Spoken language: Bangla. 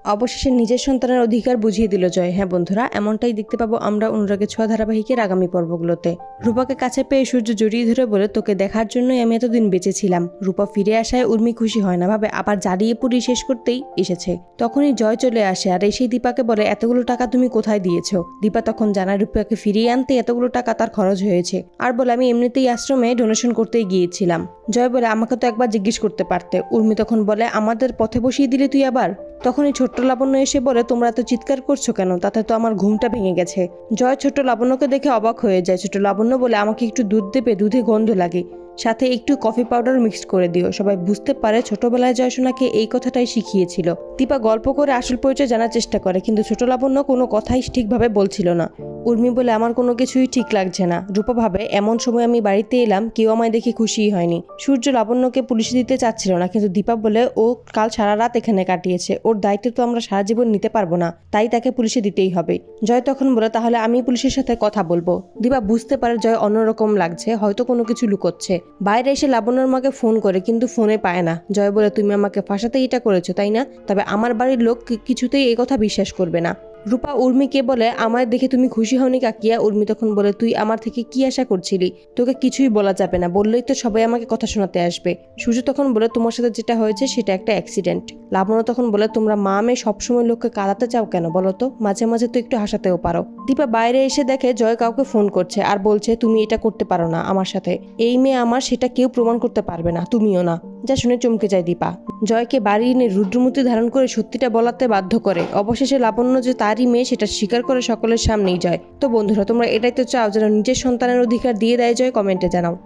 অবশেষে নিজের সন্তানের অধিকার বুঝিয়ে দিল জয়। হ্যাঁ বন্ধুরা, এমনটাই দেখতে পাবো আমরা অনুরাগের ছোঁয়া ধারাবাহিকের আগামী পর্বগুলোতে। রূপাকে কাছে পেয়ে সূর্য জড়িয়ে ধরে বলে, তোকে দেখার জন্যই আমি এতদিন বেঁচেছিলাম। রূপা ফিরে আসায় উর্মি খুশি হয় না, ভাবে আবার জ্বালিয়ে পুড়ি শেষ করতেই এসেছে। তখনই জয় চলে আসে আর এসেই দীপাকে বলে, এতগুলো টাকা তুমি কোথায় দিয়েছো? দীপা তখন জানায় রূপাকে ফিরিয়ে আনতে এতগুলো টাকা তার খরচ হয়েছে, আর বলে আমি এমনিতেই আশ্রমে ডোনেশন করতেই গিয়েছিলাম। জয় বলে, আমাকে তো একবার জিজ্ঞেস করতে পারতে। উর্মি তখন বলে, আমাদের পথে বসিয়ে দিলে তুই আবার। তখনই ছোট্ট লাবণ্য এসে বলে, তোমরা এত চিৎকার করছো কেন? তাতে তো আমার ঘুমটা ভেঙে গেছে। জয় ছোট্ট লাবণ্যকে দেখে অবাক হয়ে যায়। ছোট্ট লাবণ্য বলে, আমাকে একটু দুধ দেবে, দুধে গন্ধ লাগে, সাথে একটু কফি পাউডার মিক্সড করে দিও। সবাই বুঝতে পারে ছোটবেলায় জয়সোনাকে এই কথাটাই শিখিয়েছিল। দীপা গল্প করে আসল পরিচয় জানার চেষ্টা করে, কিন্তু ছোট লাবণ্য কোনো কথাই ঠিকভাবে বলছিল না। উর্মি বলে, আমার কোনো কিছুই ঠিক লাগছে না। রূপা ভাবে, এমন সময় আমি বাড়িতে এলাম, কেউ আমায় দেখে খুশিই হয়নি। সূর্য লাবণ্যকে পুলিশে দিতে চাচ্ছিল না, কিন্তু দীপা বলে, ও কাল সারা রাত এখানে কাটিয়েছে, ওর দায়িত্ব তো আমরা সারা জীবন নিতে পারবো না, তাই তাকে পুলিশে দিতেই হবে। জয় তখন বলে, তাহলে আমি পুলিশের সাথে কথা বলবো। দীপা বুঝতে পারে জয় অন্যরকম লাগছে, হয়তো কোনো কিছু লুকোচ্ছে। বাইরে এসে লাবণ্যর মাকে ফোন করে, কিন্তু ফোনে পায় না। জয় বলে, তুমি আমাকে ফাঁসাতেই এটা করেছো তাই না? তবে আমার বাড়ির লোক কিছুতেই এই কথা বিশ্বাস করবে না। রূপা উর্মিকে বলে, আমায় দেখে তুমি খুশি হওনি কাকিয়া? উর্মি তখন বলে, তুই আমার থেকে কি আশা করছিলি? তোকে কিছুই বলা যাবে না, বললেই তো সবাই আমাকে কথা শোনাতে আসবে। সূর্য তখন বলে, তোমার সাথে যেটা হয়েছে সেটা একটা অ্যাক্সিডেন্ট। লাবণ্য তখন বলে, তোমরা মা মেয়ে সবসময় লোককে কাঁদাতে চাও কেন বলো তো? মাঝে মাঝে তো একটু হাসাতেও পারো। দীপা বাইরে এসে দেখে জয় কাউকে ফোন করছে আর বলছে, তুমি এটা করতে পারো না আমার সাথে, এই মেয়ে আমার, সেটা কেউ প্রমাণ করতে পারবে না, তুমিও না। যা শুনে চমকে যায় দীপা। জয়কে বাড়ি এনে রুদ্রমূর্তি ধারণ করে সত্যিটা বলাতে বাধ্য করে। অবশেষে লাবণ্য যে তারই মেয়ে সেটা স্বীকার করে সকলের সামনেই যায়। তো বন্ধুরা, তোমরা এটাই তো চাও যেন নিজের সন্তানের অধিকার দিয়ে দেয় জয়? কমেন্টে জানাও।